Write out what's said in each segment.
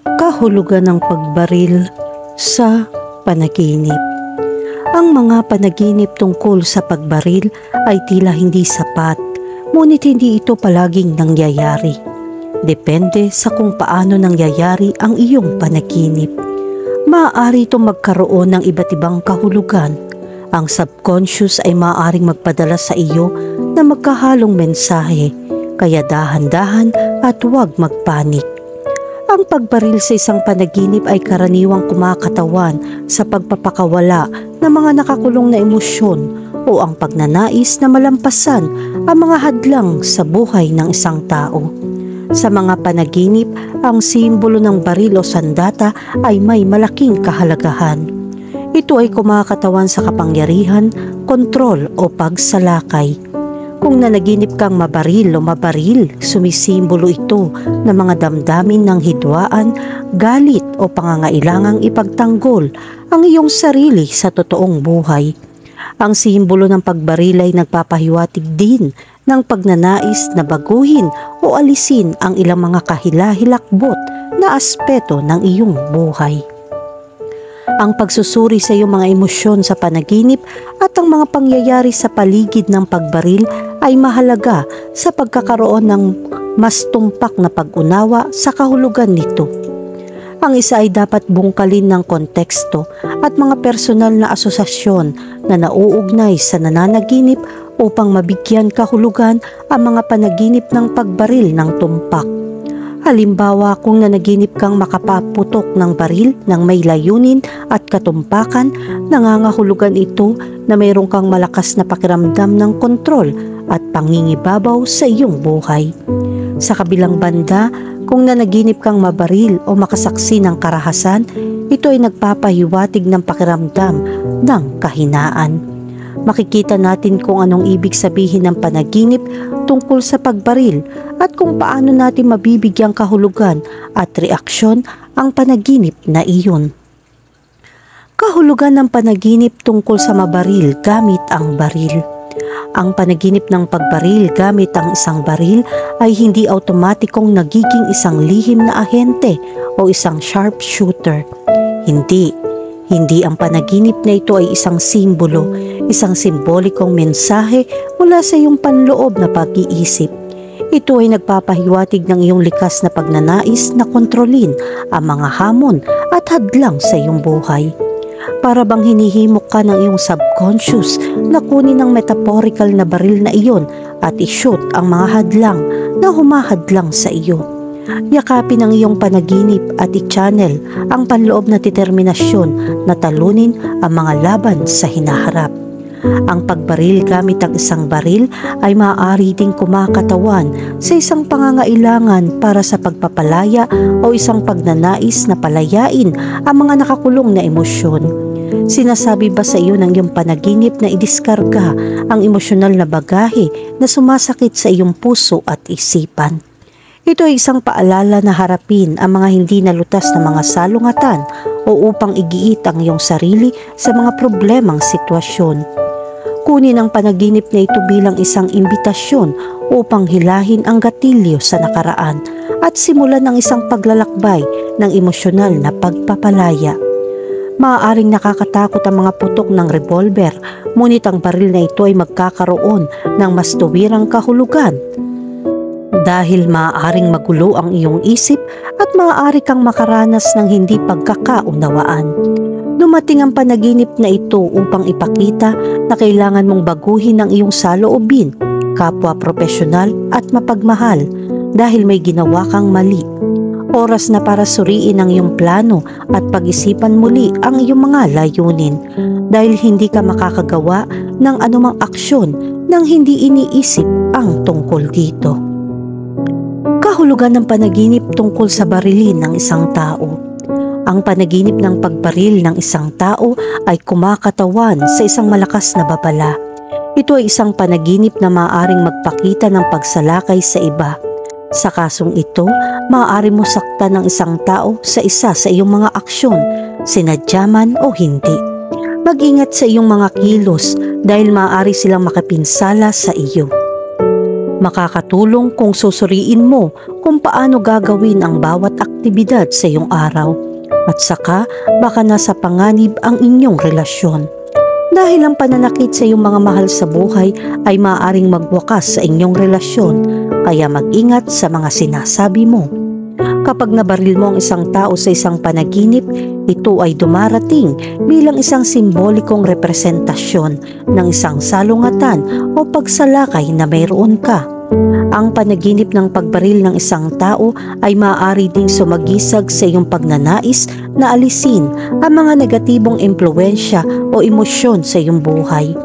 Kahulugan ng pagbaril sa panaginip. Ang mga panaginip tungkol sa pagbaril ay tila hindi sapat, ngunit hindi ito palaging nangyayari. Depende sa kung paano nangyayari ang iyong panaginip. Maaari itong magkaroon ng iba't ibang kahulugan. Ang subconscious ay maaaring magpadala sa iyo na magkahalong mensahe, kaya dahan-dahan at huwag magpanik. Ang pagbaril sa isang panaginip ay karaniwang kumakatawan sa pagpapakawala ng mga nakakulong na emosyon o ang pagnanais na malampasan ang mga hadlang sa buhay ng isang tao. Sa mga panaginip, ang simbolo ng baril o sandata ay may malaking kahalagahan. Ito ay kumakatawan sa kapangyarihan, kontrol o pagsalakay. Kung nanaginip kang mabaril o mabaril, sumisimbolo ito ng mga damdamin ng hidwaan, galit o pangangailangang ipagtanggol ang iyong sarili sa totoong buhay. Ang simbolo ng pagbaril ay nagpapahiwatig din ng pagnanais na baguhin o alisin ang ilang mga kahilahilakbot na aspeto ng iyong buhay. Ang pagsusuri sa iyong mga emosyon sa panaginip at ang mga pangyayari sa paligid ng pagbaril ay mahalaga sa pagkakaroon ng mas tumpak na pag-unawa sa kahulugan nito. Ang isa ay dapat bungkalin ng konteksto at mga personal na asosasyon na nauugnay sa nananaginip upang mabigyan kahulugan ang mga panaginip ng pagbaril ng tumpak. Halimbawa, kung nanaginip kang makapaputok ng baril ng may layunin at katumpakan, nangangahulugan ito na mayroon kang malakas na pakiramdam ng kontrol at pangingibabaw sa iyong buhay. Sa kabilang banda, kung nanaginip kang mabaril o makasaksi ng karahasan, ito ay nagpapahiwatig ng pakiramdam ng kahinaan. Makikita natin kung anong ibig sabihin ng panaginip tungkol sa pagbaril at kung paano natin mabibigyang kahulugan at reaksyon ang panaginip na iyon. Kahulugan ng panaginip tungkol sa mabaril gamit ang baril. Ang panaginip ng pagbaril gamit ang isang baril ay hindi automatikong nagiging isang lihim na ahente o isang sharpshooter. Hindi ang panaginip na ito ay isang simbolo, isang simbolikong mensahe mula sa iyong panloob na pag-iisip. Ito ay nagpapahiwatig ng iyong likas na pagnanais na kontrolin ang mga hamon at hadlang sa iyong buhay. Para bang hinihimok ka ng iyong subconscious na kunin ang metaphorical na baril na iyon at i-shoot ang mga hadlang na humahadlang sa iyo. Yakapin ang iyong panaginip at i-channel ang panloob na determinasyon na talunin ang mga laban sa hinaharap. Ang pagbaril gamit ang isang baril ay maaari ding kumakatawan sa isang pangangailangan para sa pagpapalaya o isang pagnanais na palayain ang mga nakakulong na emosyon. Sinasabi ba sa iyo ng iyong panaginip na idiskarga ang emosyonal na bagahe na sumasakit sa iyong puso at isipan? Ito ay isang paalala na harapin ang mga hindi nalutas na mga salungatan o upang igiit ang iyong sarili sa mga problemang sitwasyon. Kunin ang panaginip na ito bilang isang imbitasyon upang hilahin ang gatilyo sa nakaraan at simulan ang isang paglalakbay ng emosyonal na pagpapalaya. Maaaring nakakatakot ang mga putok ng revolver, ngunit ang baril na ito ay magkakaroon ng mas tuwirang kahulugan. Dahil maaaring magulo ang iyong isip at maaari kang makaranas ng hindi pagkakaunawaan. Dumating ang panaginip na ito upang ipakita na kailangan mong baguhin ang iyong saloobin, kapwa profesional at mapagmahal dahil may ginawa kang mali. Oras na para suriin ang iyong plano at pag-isipan muli ang iyong mga layunin dahil hindi ka makakagawa ng anumang aksyon nang hindi iniisip ang tungkol dito. Kahulugan ng panaginip tungkol sa barilin ng isang tao. Ang panaginip ng pagbaril ng isang tao ay kumakatawan sa isang malakas na babala. Ito ay isang panaginip na maaaring magpakita ng pagsalakay sa iba. Sa kasong ito, maaari mo saktan ng isang tao sa isa sa iyong mga aksyon, sinadya man o hindi. Mag-ingat sa iyong mga kilos dahil maaari silang makapinsala sa iyo. Makakatulong kung susuriin mo kung paano gagawin ang bawat aktibidad sa iyong araw at saka baka nasa panganib ang inyong relasyon. Dahil ang pananakit sa iyong mga mahal sa buhay ay maaaring magwakas sa inyong relasyon, kaya mag-ingat sa mga sinasabi mo. Kapag nabaril mo ang isang tao sa isang panaginip, ito ay dumarating bilang isang simbolikong representasyon ng isang salungatan o pagsalakay na mayroon ka. Ang panaginip ng pagbaril ng isang tao ay maaari ding sumagisag sa iyong pagnanais na alisin ang mga negatibong impluensya o emosyon sa iyong buhay.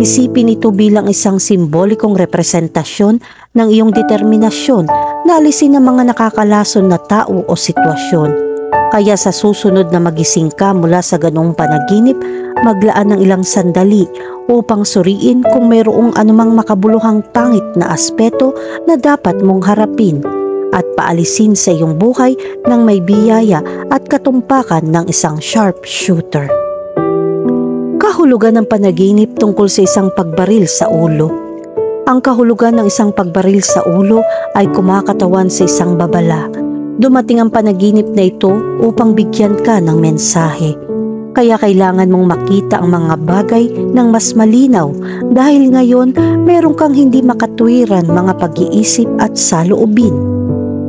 Isipin ito bilang isang simbolikong representasyon ng iyong determinasyon na alisin ang mga nakakalason na tao o sitwasyon. Kaya sa susunod na magising ka mula sa ganong panaginip, maglaan ng ilang sandali upang suriin kung mayroong anumang makabuluhang pangit na aspeto na dapat mong harapin at paalisin sa iyong buhay ng may biyaya at katumpakan ng isang sharpshooter. Kahulugan ng panaginip tungkol sa isang pagbaril sa ulo. Ang kahulugan ng isang pagbaril sa ulo ay kumakatawan sa isang babala. Dumating ang panaginip na ito upang bigyan ka ng mensahe. Kaya kailangan mong makita ang mga bagay ng mas malinaw dahil ngayon meron kang hindi makatuwiran mga pag-iisip at saloobin.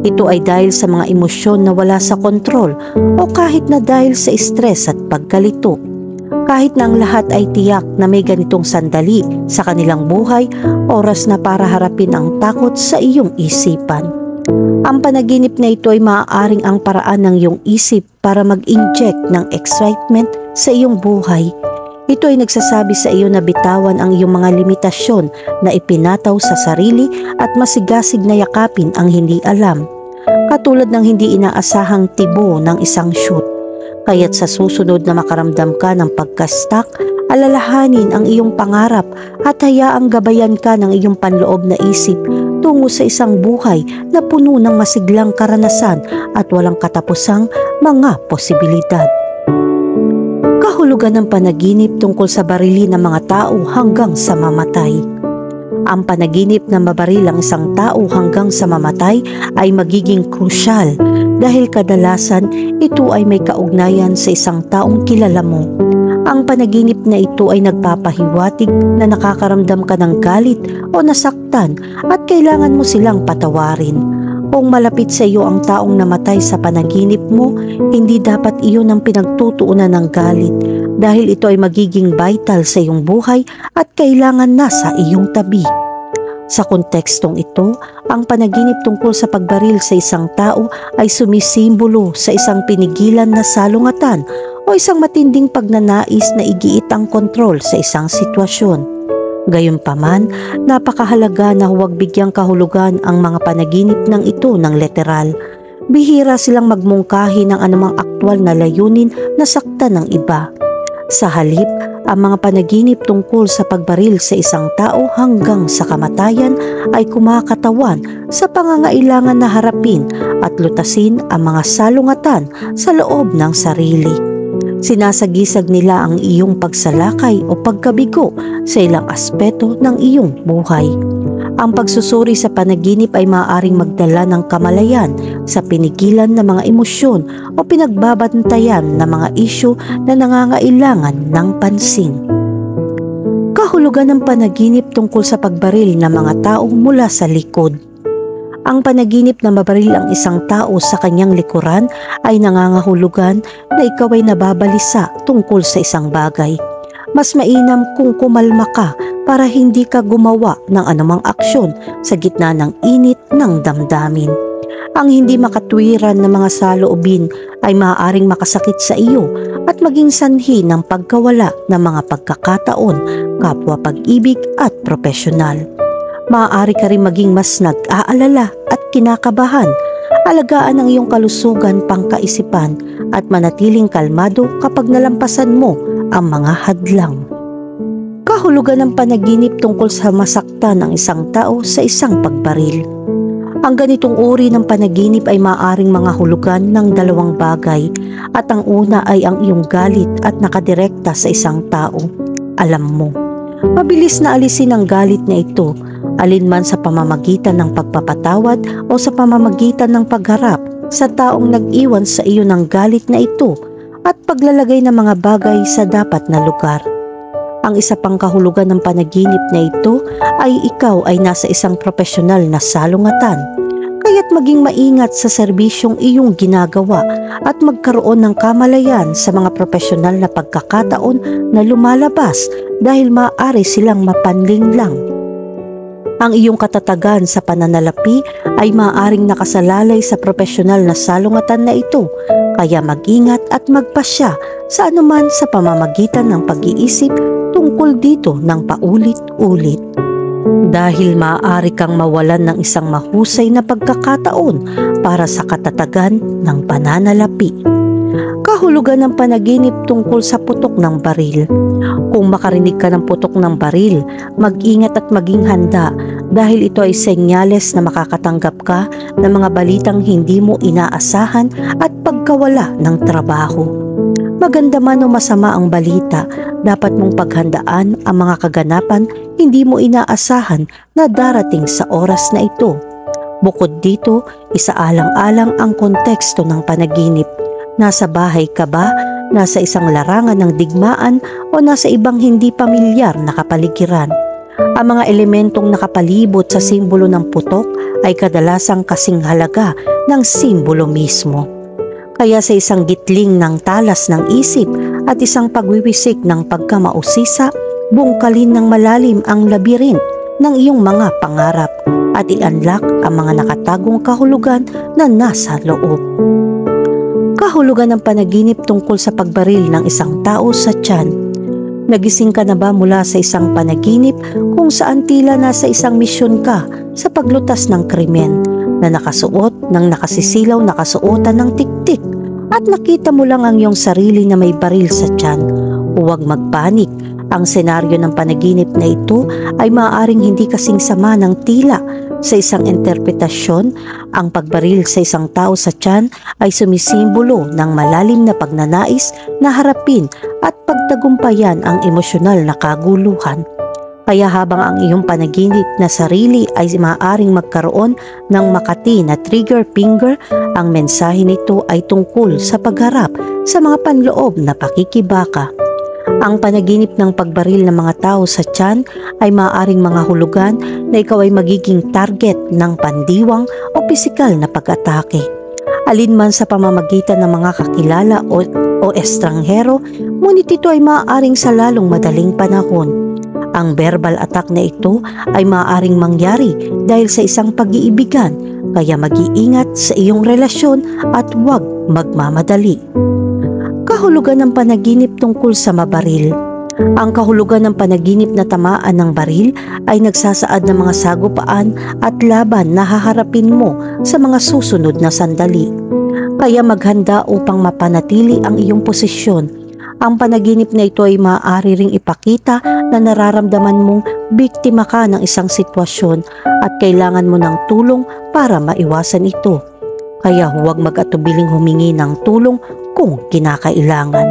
Ito ay dahil sa mga emosyon na wala sa kontrol o kahit na dahil sa stress at pagkalito. Kahit na ang lahat ay tiyak na may ganitong sandali sa kanilang buhay, oras na para harapin ang takot sa iyong isipan. Ang panaginip na ito ay maaaring ang paraan ng iyong isip para mag-inject ng excitement sa iyong buhay. Ito ay nagsasabi sa iyo na bitawan ang iyong mga limitasyon na ipinataw sa sarili at masigasig na yakapin ang hindi alam. Katulad ng hindi inaasahang tibo ng isang shoot. Kaya't sa susunod na makaramdam ka ng pagkastak, alalahanin ang iyong pangarap at hayaang gabayan ka ng iyong panloob na isip tungo sa isang buhay na puno ng masiglang karanasan at walang katapusang mga posibilidad. Kahulugan ng panaginip tungkol sa barili ng mga tao hanggang sa mamatay. Ang panaginip na mabaril ang isang tao hanggang sa mamatay ay magiging krusyal dahil kadalasan ito ay may kaugnayan sa isang taong kilala mo. Ang panaginip na ito ay nagpapahiwatig na nakakaramdam ka ng galit o nasaktan at kailangan mo silang patawarin. Kung malapit sa iyo ang taong namatay sa panaginip mo, hindi dapat iyon ang pinagtutuunan ng galit dahil ito ay magiging vital sa iyong buhay at kailangan nasa iyong tabi. Sa kontekstong ito, ang panaginip tungkol sa pagbaril sa isang tao ay sumisimbolo sa isang pinigilan na salungatan o isang matinding pagnanais na igiit ang kontrol sa isang sitwasyon. Gayunpaman, napakahalaga na huwag bigyang kahulugan ang mga panaginip ng ito ng literal. Bihira silang magmungkahi ng anumang aktwal na layunin na saktan ng iba. Sa halip, ang mga panaginip tungkol sa pagbaril sa isang tao hanggang sa kamatayan ay kumakatawan sa pangangailangan na harapin at lutasin ang mga salungatan sa loob ng sarili. Sinasagisag nila ang iyong pagsalakay o pagkabigo sa ilang aspeto ng iyong buhay. Ang pagsusuri sa panaginip ay maaaring magdala ng kamalayan sa pinigilan ng mga emosyon o pinagbabantayan ng mga isyu na nangangailangan ng pansin. Kahulugan ng panaginip tungkol sa pagbaril ng mga tao mula sa likod. Ang panaginip na mabaril ang isang tao sa kanyang likuran ay nangangahulugan na ikaw ay nababalisa tungkol sa isang bagay. Mas mainam kung kumalma ka para hindi ka gumawa ng anumang aksyon sa gitna ng init ng damdamin. Ang hindi makatwiran na mga saloobin ay maaaring makasakit sa iyo at maging sanhi ng pagkawala ng mga pagkakataon, kapwa pag-ibig at propesyonal. Maaari ka rin maging mas nag-aalala at kinakabahan. Alagaan ang iyong kalusugan, pangkaisipan at manatiling kalmado kapag nalampasan mo ang mga hadlang. Kahulugan ng panaginip tungkol sa masaktan ng isang tao sa isang pagbaril. Ang ganitong uri ng panaginip ay maaaring mga hulugan ng dalawang bagay at ang una ay ang iyong galit at nakadirekta sa isang tao. Alam mo, mabilis na alisin ang galit na ito alinman sa pamamagitan ng pagpapatawad o sa pamamagitan ng pagharap sa taong nag-iwan sa iyo ng galit na ito at paglalagay ng mga bagay sa dapat na lugar. Ang isa pang kahulugan ng panaginip na ito ay ikaw ay nasa isang profesional na salungatan. Kaya't maging maingat sa serbisyong iyong ginagawa at magkaroon ng kamalayan sa mga profesional na pagkakataon na lumalabas dahil maaari silang mapanling lang. Ang iyong katatagan sa pananalapi ay maaaring nakasalalay sa profesional na salungatan na ito, kaya mag-ingat at magpasya sa anuman sa pamamagitan ng pag-iisip tungkol dito ng paulit-ulit. Dahil maaari kang mawalan ng isang mahusay na pagkakataon para sa katatagan ng pananalapi. Kahulugan ng panaginip tungkol sa putok ng baril. Kung makarinig ka ng putok ng baril, mag-ingat at maging handa dahil ito ay senyales na makakatanggap ka ng mga balitang hindi mo inaasahan at pagkawala ng trabaho. Maganda man o masama ang balita, dapat mong paghandaan ang mga kaganapan hindi mo inaasahan na darating sa oras na ito. Bukod dito, isaalang-alang ang konteksto ng panaginip. Nasa bahay ka ba, nasa isang larangan ng digmaan o nasa ibang hindi pamilyar na kapaligiran? Ang mga elementong nakapalibot sa simbolo ng putok ay kadalasang kasing halaga ng simbolo mismo. Kaya sa isang gitling ng talas ng isip at isang pagwiwisik ng pagkamausisa, bungkalin ng malalim ang labirin ng iyong mga pangarap at i-unlock ang mga nakatagong kahulugan na nasa loob. Kahulugan ng panaginip tungkol sa pagbaril ng isang tao sa tiyan. Nagising ka na ba mula sa isang panaginip kung saan tila nasa isang misyon ka sa paglutas ng krimen na nakasuot ng nakasisilaw na kasuotan ng tiktik at nakita mo lang ang iyong sarili na may baril sa tiyan? Huwag magpanik. Ang senaryo ng panaginip na ito ay maaaring hindi kasing sama ng tila. Sa isang interpretasyon, ang pagbaril sa isang tao sa tiyan ay sumisimbolo ng malalim na pagnanais na harapin at pagtagumpayan ang emosyonal na kaguluhan. Kaya habang ang iyong panaginip na sarili ay maaaring magkaroon ng makati na trigger finger, ang mensahe nito ay tungkol sa pagharap sa mga panloob na pakikibaka. Ang panaginip ng pagbaril ng mga tao sa tiyan ay maaaring mga hulugan na ikaw ay magiging target ng pandiwang o pisikal na pag-atake. Alinman sa pamamagitan ng mga kakilala o estranghero, ngunit ito ay maaaring sa lalong madaling panahon. Ang verbal attack na ito ay maaaring mangyari dahil sa isang pag-iibigan, kaya mag-iingat sa iyong relasyon at huwag magmamadali. Kahulugan ng panaginip tungkol sa mabaril. Ang kahulugan ng panaginip na tamaan ng baril ay nagsasaad ng mga sagupaan at laban na haharapin mo sa mga susunod na sandali. Kaya maghanda upang mapanatili ang iyong posisyon. Ang panaginip na ito ay maaari ring ipakita na nararamdaman mong biktima ka ng isang sitwasyon at kailangan mo ng tulong para maiwasan ito. Kaya huwag mag-atubiling humingi ng tulong kung kinakailangan.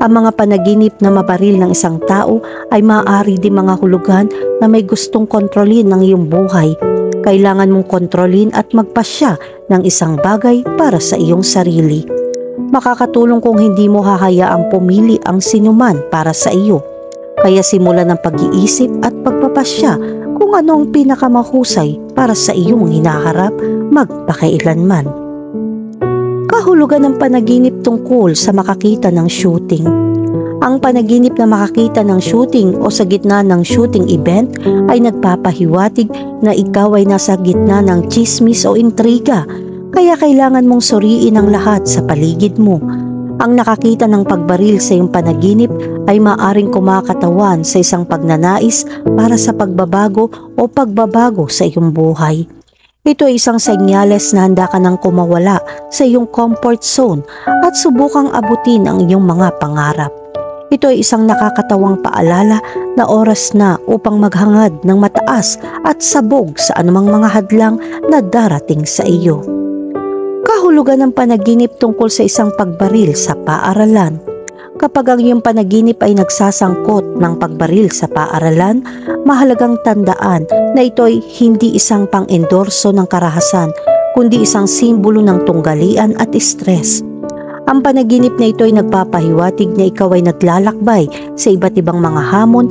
Ang mga panaginip na mabaril ng isang tao ay maaari din mga hulugan na may gustong kontrolin ng iyong buhay. Kailangan mong kontrolin at magpasya ng isang bagay para sa iyong sarili. Makakatulong kung hindi mo hahayaang pumili ang sinuman para sa iyo. Kaya simulan ng pag-iisip at pagpapasya kung ano ang pinakamahusay para sa iyong hinaharap magpakailanman. Kahulugan ng panaginip tungkol sa makakita ng shooting. Ang panaginip na makakita ng shooting o sa gitna ng shooting event ay nagpapahiwatig na ikaw ay nasa gitna ng tsismis o intriga. Kaya kailangan mong suriin ang lahat sa paligid mo. Ang nakakita ng pagbaril sa iyong panaginip ay maaring kumakatawan sa isang pagnanais para sa pagbabago o pagbabago sa iyong buhay. Ito ay isang senyales na handa ka nang kumawala sa iyong comfort zone at subukang abutin ang iyong mga pangarap. Ito ay isang nakakatawang paalala na oras na upang maghangad ng mataas at sabog sa anumang mga hadlang na darating sa iyo. Kahulugan ng panaginip tungkol sa isang pagbaril sa paaralan. Kapag ang iyong panaginip ay nagsasangkot ng pagbaril sa paaralan, mahalagang tandaan na ito ay hindi isang pang-endorso ng karahasan, kundi isang simbolo ng tunggalian at stress. Ang panaginip na ito ay nagpapahiwatig na ikaw ay naglalakbay sa iba't ibang mga hamon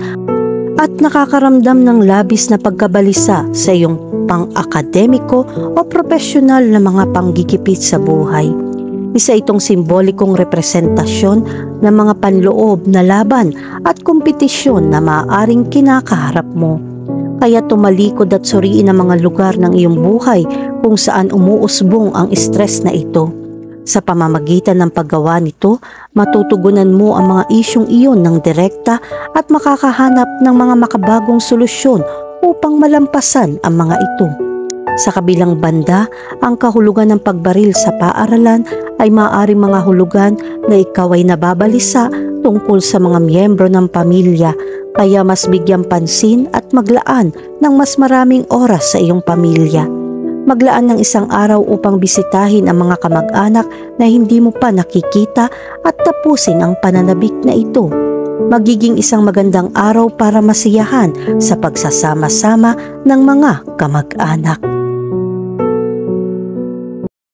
at nakakaramdam ng labis na pagkabalisa sa iyong pang-akademiko o profesional na mga panggigipit sa buhay. Isa itong simbolikong representasyon ng mga panloob na laban at kompetisyon na maaaring kinakaharap mo. Kaya tumalikod at suriin ang mga lugar ng iyong buhay kung saan umuusbong ang stress na ito. Sa pamamagitan ng paggawa nito, matutugunan mo ang mga isyong iyon ng direkta at makakahanap ng mga makabagong solusyon upang malampasan ang mga ito. Sa kabilang banda, ang kahulugan ng pagbaril sa paaralan ay maaaring mga hulugan na ikaw ay nababalisa tungkol sa mga miyembro ng pamilya, kaya mas bigyang pansin at maglaan ng mas maraming oras sa iyong pamilya. Maglaan ng isang araw upang bisitahin ang mga kamag-anak na hindi mo pa nakikita at tapusin ang pananabik na ito. Magiging isang magandang araw para masiyahan sa pagsasama-sama ng mga kamag-anak.